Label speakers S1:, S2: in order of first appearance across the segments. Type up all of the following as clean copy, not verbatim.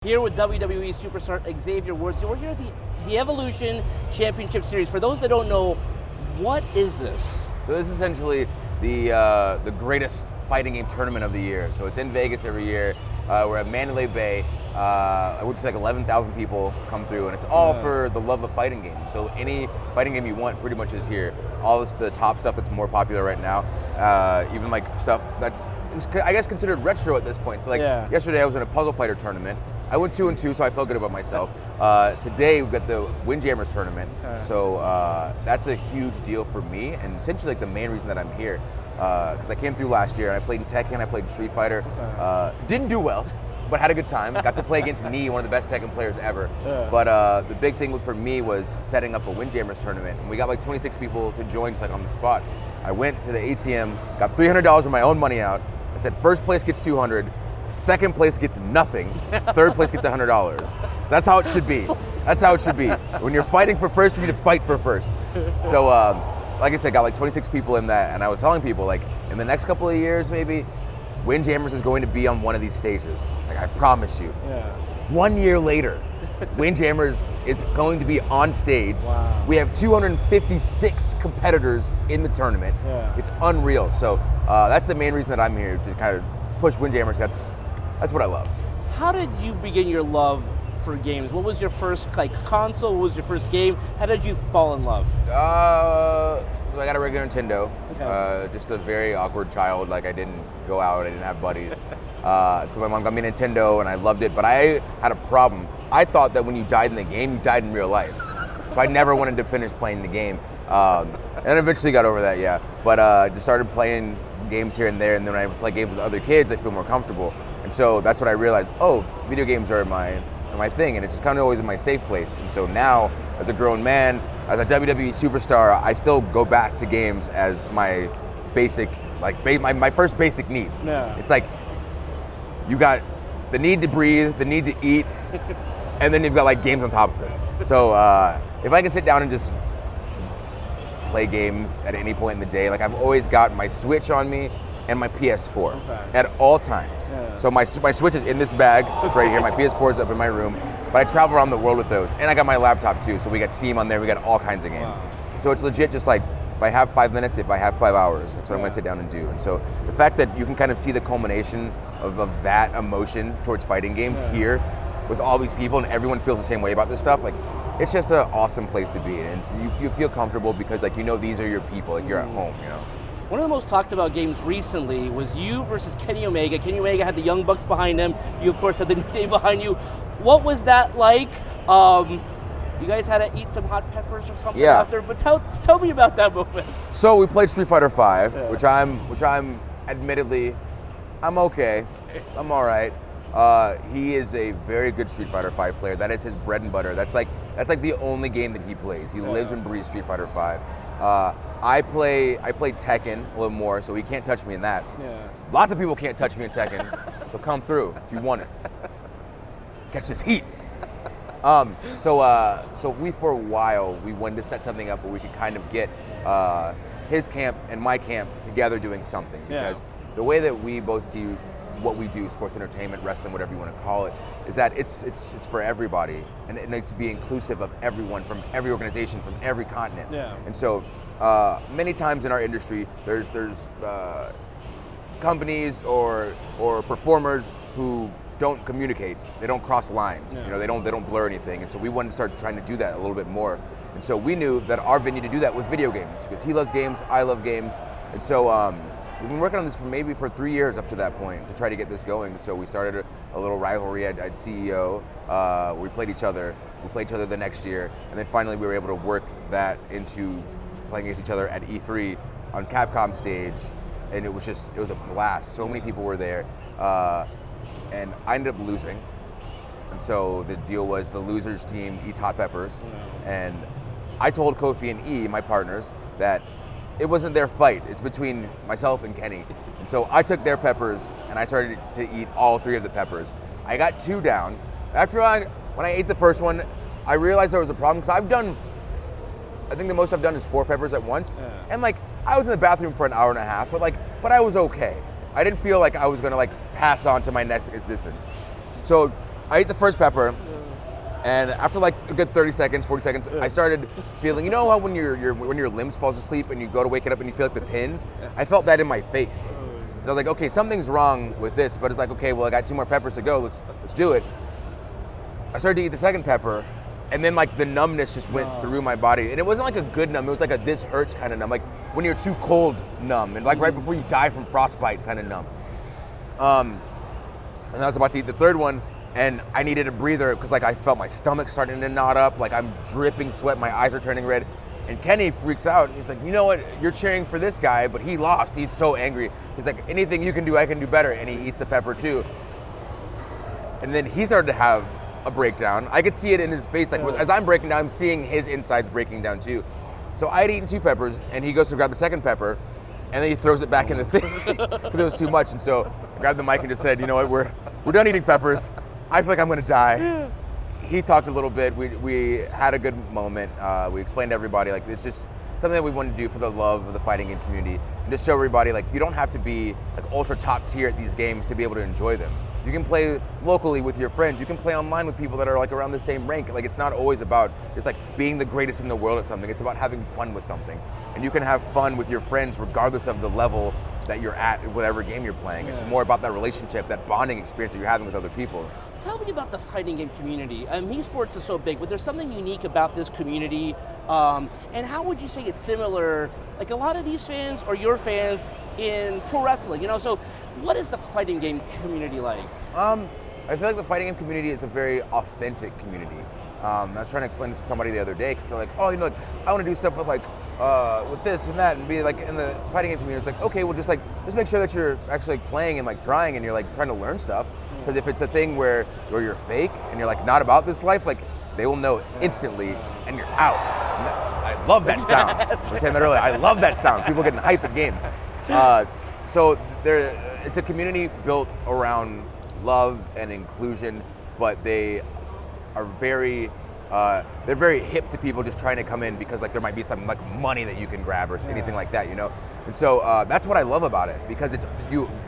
S1: Here with WWE superstar Xavier Woods. We're here at the Evolution Championship Series. For those that don't know, what is this?
S2: So this is essentially the greatest fighting game tournament of the year. So it's in Vegas every year. We're at Mandalay Bay, which is like 11,000 people come through, and it's all for the love of fighting games. So any fighting game you want pretty much is here. All this, the top stuff that's more popular right now, even like stuff that's, I guess, considered retro at this point. So like yesterday I was in a puzzle fighter tournament. I went 2-2, so I felt good about myself. Today we've got the Windjammers tournament, so that's a huge deal for me, and essentially like the main reason that I'm here, because I came through last year and I played in Tekken, I played in Street Fighter, didn't do well, but had a good time. Got to play against Nee, one of the best Tekken players ever. But the big thing for me was setting up a Windjammers tournament, and we got like 26 people to join just like on the spot. I went to the ATM, got $300 of my own money out. I said first place gets $200. Second place gets nothing. Third place gets $100. So that's how it should be. That's how it should be. When you're fighting for first, you need to fight for first. So, like I said, got like 26 people in that, and I was telling people, like, in the next couple of years, maybe, Windjammers is going to be on one of these stages. Like, I promise you. 1 year later, Windjammers is going to be on stage.
S1: Wow.
S2: We have 256 competitors in the tournament. It's unreal. So that's the main reason that I'm here, to kind of push Windjammers. That's what I love. How
S1: did you begin your love for games? What was your first console? What was your first game? How did you fall in love?
S2: I got a regular Nintendo. Just a very awkward child. Like, I didn't go out, I didn't have buddies. So my mom got me a Nintendo and I loved it, but I had a problem. I thought that when you died in the game, you died in real life. So I never wanted to finish playing the game. And eventually got over that, But just started playing games here and there, and then when I play games with other kids, I feel more comfortable. And so that's what I realized, video games are my thing, and it's just kind of always in my safe place. And so now, as a grown man, as a WWE superstar, I still go back to games as my basic, my first basic need. It's like, you got the need to breathe, the need to eat, and then you've got like games on top of it. So if I can sit down and just play games at any point in the day, like I've always got my Switch on me and my PS4 at all times. So my Switch is in this bag, it's right here, my PS4 is up in my room, but I travel around the world with those, and I got my laptop too, so we got Steam on there, we got all kinds of games. So it's legit just like, if I have 5 minutes, if I have 5 hours, that's what I'm gonna sit down and do. And so the fact that you can kind of see the culmination of that emotion towards fighting games here with all these people, and everyone feels the same way about this stuff, like, it's just an awesome place to be, and you feel comfortable because, like, these are your people, like, you're at home,
S1: One of the most talked about games recently was you versus Kenny Omega. Kenny Omega had the Young Bucks behind him. You, of course, had the New Day behind you. What was that like? You guys had to eat some hot peppers or something after, but tell me about that moment.
S2: So we played Street Fighter V, which I'm admittedly, I'm okay. I'm all right. He is a very good Street Fighter V player. That is his bread and butter. That's like the only game that he plays. He lives and breathes Street Fighter V. I play Tekken a little more, so he can't touch me in that. Lots of people can't touch me in Tekken, so come through if you want it. Catch this heat. So we, for a while, we wanted to set something up where we could kind of get his camp and my camp together doing something, because the way that we both see what we do, sports entertainment, wrestling, whatever you want to call it, is that it's for everybody, and it needs to be inclusive of everyone from every organization, from every continent. And so many times in our industry, there's companies or performers who don't communicate, they don't cross lines, they don't blur anything, and so we wanted to start trying to do that a little bit more. And so we knew that our venue to do that was video games, because he loves games, I love games, and so we've been working on this for 3 years up to that point to try to get this going. So we started a little rivalry at CEO. We played each other. We played each other the next year, and then finally we were able to work that into playing against each other at E3 on Capcom stage, and it was a blast. So many people were there, and I ended up losing. And so the deal was the losers team eats hot peppers, and I told Kofi and E, my partners, that it wasn't their fight, it's between myself and Kenny. And so I took their peppers and I started to eat all 3 of the peppers. I got 2 down. When I ate the first one, I realized there was a problem, because I think the most I've done is 4 peppers at once. And like, I was in the bathroom for an hour and a half, but I was okay. I didn't feel like I was gonna pass on to my next existence. So I ate the first pepper, and after like a good 30 seconds, 40 seconds, I started feeling, you know how when your limbs falls asleep and you go to wake it up and you feel like the pins? I felt that in my face. I was like, okay, something's wrong with this, but it's like, okay, well, I got 2 more peppers to go, let's do it. I started to eat the second pepper, and then like the numbness just went through my body. And it wasn't like a good numb, it was like a this hurts kind of numb, like when you're too cold numb, and like right before you die from frostbite kind of numb. And I was about to eat the third one, and I needed a breather because like I felt my stomach starting to knot up, like I'm dripping sweat, my eyes are turning red. And Kenny freaks out, and he's like, you know what, you're cheering for this guy, but he lost, he's so angry. He's like, anything you can do, I can do better, and he eats the pepper too. And then he started to have a breakdown. I could see it in his face, like as I'm breaking down, I'm seeing his insides breaking down too. So I had eaten 2 peppers, and he goes to grab the second pepper, and then he throws it back in the thing because it was too much. And so I grabbed the mic and just said, you know what, we're done eating peppers. I feel like I'm gonna die. He talked a little bit. We had a good moment. We explained to everybody like it's just something that we want to do for the love of the fighting game community, and just show everybody like you don't have to be like ultra top tier at these games to be able to enjoy them. You can play locally with your friends. You can play online with people that are like around the same rank. Like it's not always about just like being the greatest in the world at something. It's about having fun with something, and you can have fun with your friends regardless of the level that you're at in whatever game you're playing. It's more about that relationship, that bonding experience that you're having with other people.
S1: Tell me about the fighting game community. Esports is so big, but there's something unique about this community. And how would you say it's similar, like a lot of these fans or your fans in pro wrestling, you know? So what is the fighting game community like?
S2: I feel like the fighting game community is a very authentic community. I was trying to explain this to somebody the other day because they're like, oh, you know, like, I want to do stuff with like, with this and that and be like in the fighting game community. It's like, okay, well just make sure that you're actually playing and like trying and you're like trying to learn stuff. Because if it's a thing where you're fake and you're like not about this life, like they will know instantly and you're out. And I love that sound. I was saying that earlier. I love that sound. People getting hype at games. So it's a community built around love and inclusion, but they are very they're very hip to people just trying to come in because like there might be some like money that you can grab or anything like that, you know. And so that's what I love about it because it's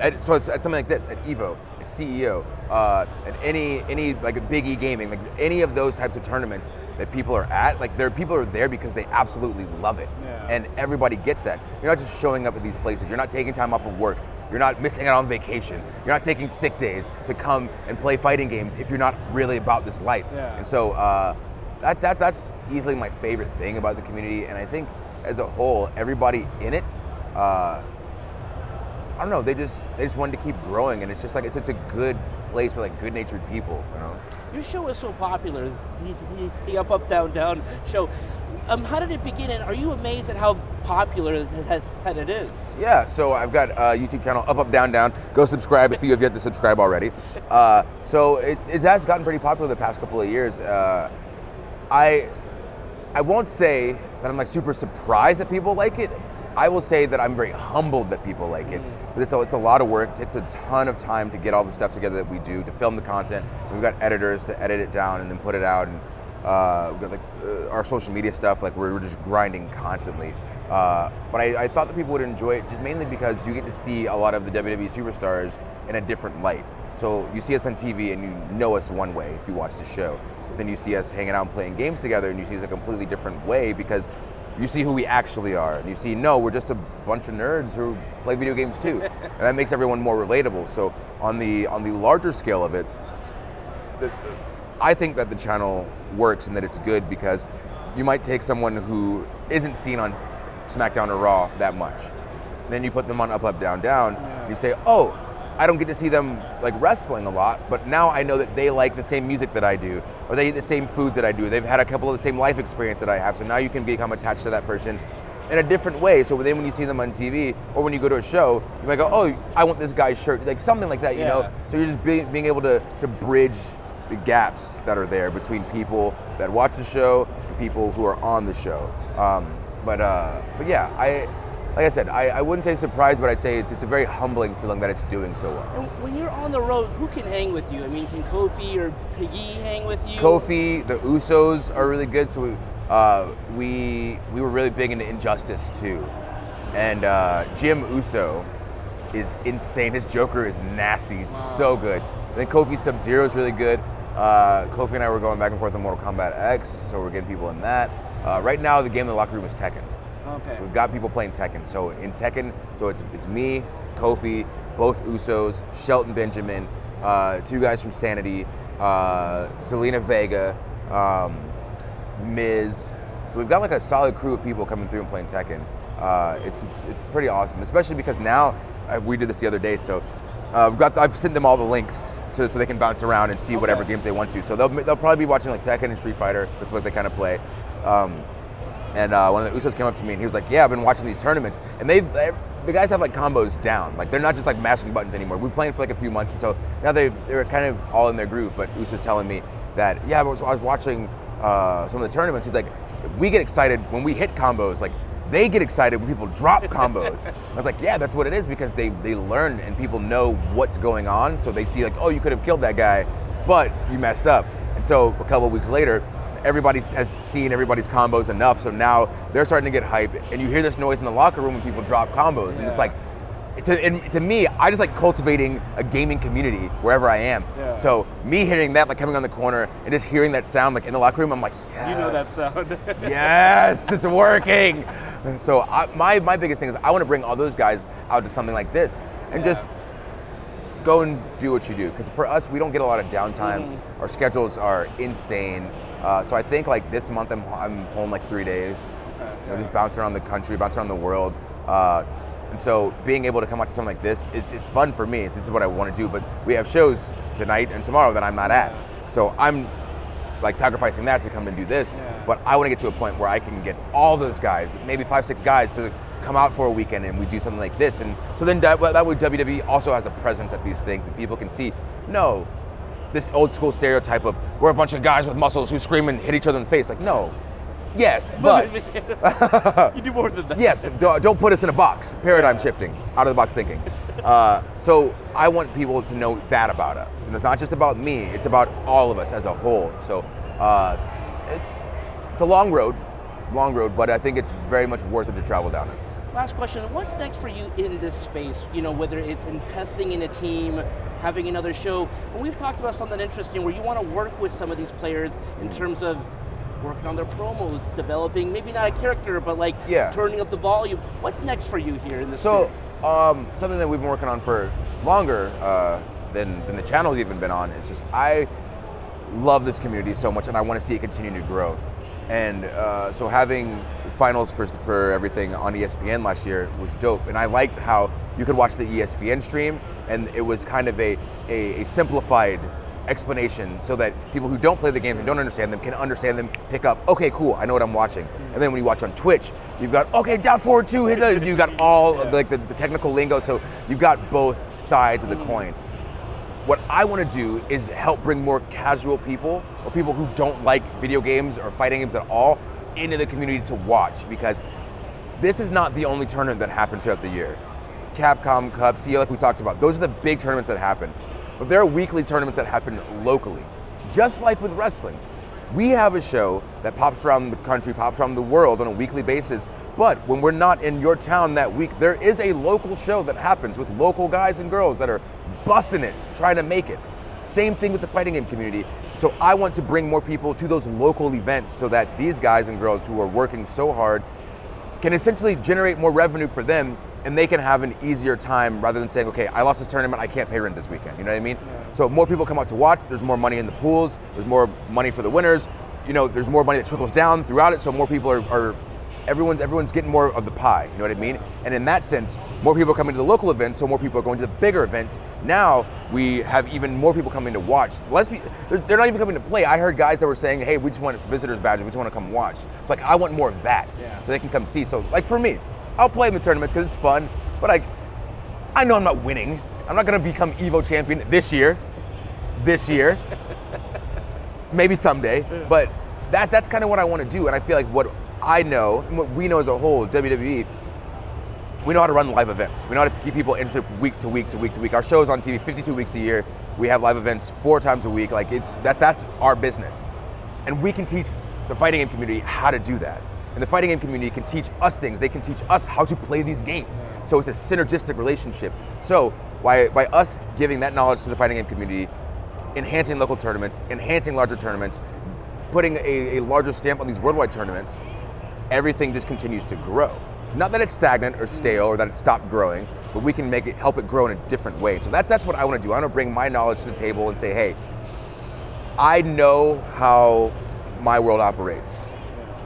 S2: at something like this at Evo, at CEO, at any like Big E Gaming, like any of those types of tournaments that people are at, like people are there because they absolutely love it, and everybody gets that. You're not just showing up at these places. You're not taking time off of work. You're not missing out on vacation. You're not taking sick days to come and play fighting games if you're not really about this life. And so that's easily my favorite thing about the community. And I think as a whole, everybody in it, I don't know, they just wanted to keep growing, and it's just like it's a good place for like good-natured people, you know.
S1: Your show is so popular, the Up Up Down Down show. How did it begin, and are you amazed at how popular that it is? Yeah,
S2: so I've got a YouTube channel, Up Up Down Down. Go subscribe if you have yet to subscribe already. So it has gotten pretty popular the past couple of years. I won't say that I'm like super surprised that people like it. I will say that I'm very humbled that people like it. It's a lot of work. It takes a ton of time to get all the stuff together that we do, to film the content. We've got editors to edit it down and then put it out. And we've got like our social media stuff, like we're just grinding constantly. But I thought that people would enjoy it just mainly because you get to see a lot of the WWE superstars in a different light. So you see us on TV and you know us one way if you watch the show. But then you see us hanging out and playing games together and you see us a completely different way because you see who we actually are. And you see, no, we're just a bunch of nerds who play video games too. And that makes everyone more relatable. So on the larger scale of it, I think that the channel works and that it's good because you might take someone who isn't seen on SmackDown or Raw that much. Then you put them on Up Up Down Down, and you say, oh, I don't get to see them like wrestling a lot, but now I know that they like the same music that I do, or they eat the same foods that I do. They've had a couple of the same life experience that I have, so now you can become attached to that person in a different way. So then when you see them on TV, or when you go to a show, you might go, oh, I want this guy's shirt, like something like that, you know? So you're just being able to bridge the gaps that are there between people that watch the show and people who are on the show. But yeah, like I said, I wouldn't say surprised, but I'd say it's a very humbling feeling that it's doing so well.
S1: And when you're on the road, who can hang with you? I mean, can Kofi or Piggy hang with you?
S2: Kofi, the Usos are really good. So we were really big into Injustice too. And Jim Uso is insane. His Joker is nasty. He's so good. And then Kofi Sub-Zero is really good. Kofi and I were going back and forth on Mortal Kombat X, so we're getting people in that. Right now, the game in the locker room is Tekken.
S1: Okay.
S2: We've got people playing Tekken. So in Tekken, so it's me, Kofi, both Usos, Shelton Benjamin, 2 guys from Sanity, Selena Vega, Miz. So we've got like a solid crew of people coming through and playing Tekken. It's pretty awesome, especially because now we did this the other day. So I've sent them all the links so they can bounce around and see whatever games they want to. So they'll probably be watching like Tekken and Street Fighter. That's what they kind of play. And one of the Usos came up to me and he was like, "Yeah, I've been watching these tournaments, and the guys have like combos down. Like they're not just like mashing buttons anymore. We've been playing for like a few months, and so now they're kind of all in their groove." But Uso's telling me that, yeah, I was watching some of the tournaments. He's like, we get excited when we hit combos. Like they get excited when people drop combos. I was like, yeah, that's what it is, because they learn and people know what's going on. So they see like, oh, you could have killed that guy, but you messed up. And so a couple of weeks later, everybody has seen everybody's combos enough, so now they're starting to get hype, and you hear this noise in the locker room when people drop combos, and it's like, to me, I just like cultivating a gaming community wherever I am. Yeah. So me hearing that, like coming on the corner and just hearing that sound like in the locker room, I'm like, yes.
S1: You know that sound.
S2: Yes, it's working. So my biggest thing is I want to bring all those guys out to something like this and just go and do what you do. Because for us, we don't get a lot of downtime. Our schedules are insane. So I think like this month I'm home like 3 days. Just bouncing around the country, bouncing around the world. And so being able to come out to something like this is fun for me. This is what I want to do. But we have shows tonight and tomorrow that I'm not at. So I'm like sacrificing that to come and do this. But I want to get to a point where I can get all those guys, maybe 5-6 guys, to come out for a weekend and we do something like this. And so then that way WWE also has a presence at these things and people can see, no, this old school stereotype of we're a bunch of guys with muscles who scream and hit each other in the face. Like, no. Yes, but
S1: you do more than that.
S2: Yes, don't put us in a box. Paradigm shifting, out of the box thinking. So I want people to know that about us, and it's not just about me; it's about all of us as a whole. So it's a long road, but I think it's very much worth it to travel down it.
S1: Last question, what's next for you in this space? You know, whether it's investing in a team, having another show. And we've talked about something interesting where you want to work with some of these players in terms of working on their promos, developing maybe not a character, but like turning up the volume. What's next for you here in this
S2: So something that we've been working on for longer than the channel's even been on is just I love this community so much and I want to see it continue to grow. And so having finals for everything on ESPN last year was dope. And I liked how you could watch the ESPN stream and it was kind of a simplified explanation so that people who don't play the games and don't understand them can understand them, pick up, okay, cool, I know what I'm watching. And then when you watch on Twitch, you've got, okay, down forward 2, you've got all of like the technical lingo, so you've got both sides of the coin. What I want to do is help bring more casual people or people who don't like video games or fighting games at all into the community to watch, because this is not the only tournament that happens throughout the year. Capcom Cup, CE, like we talked about, those are the big tournaments that happen. But there are weekly tournaments that happen locally. Just like with wrestling. We have a show that pops around the country, pops around the world on a weekly basis, but when we're not in your town that week, there is a local show that happens with local guys and girls that are busting it, trying to make it. Same thing with the fighting game community. So I want to bring more people to those local events so that these guys and girls who are working so hard can essentially generate more revenue for them and they can have an easier time rather than saying, okay, I lost this tournament, I can't pay rent this weekend, you know what I mean? Yeah. So more people come out to watch, there's more money in the pools, there's more money for the winners, you know, there's more money that trickles down throughout it, so more people are everyone's getting more of the pie, you know what I mean? And in that sense, more people are coming to the local events, so more people are going to the bigger events. Now we have even more people coming to watch. They're not even coming to play. I heard guys that were saying, hey, we just want visitors badges, we just want to come watch. It's like, I want more of that, so they can come see. So like for me, I'll play in the tournaments because it's fun, but I know I'm not winning. I'm not gonna become Evo champion this year. Maybe someday, but that's kind of what I want to do. And I feel like what I know, and what we know as a whole, WWE, we know how to run live events. We know how to keep people interested from week to week to week to week. Our show's on TV 52 weeks a year. We have live events 4 times a week. Like that's our business. And we can teach the fighting game community how to do that. And the fighting game community can teach us things. They can teach us how to play these games. So it's a synergistic relationship. So by us giving that knowledge to the fighting game community, enhancing local tournaments, enhancing larger tournaments, putting a larger stamp on these worldwide tournaments, everything just continues to grow. Not that it's stagnant or stale or that it stopped growing, but we can help it grow in a different way. So that's what I want to do. I want to bring my knowledge to the table and say, hey, I know how my world operates.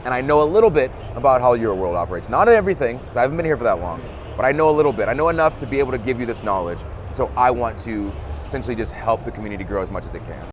S2: And I know a little bit about how your world operates. Not everything, because I haven't been here for that long, but I know a little bit. I know enough to be able to give you this knowledge. So I want to essentially just help the community grow as much as it can.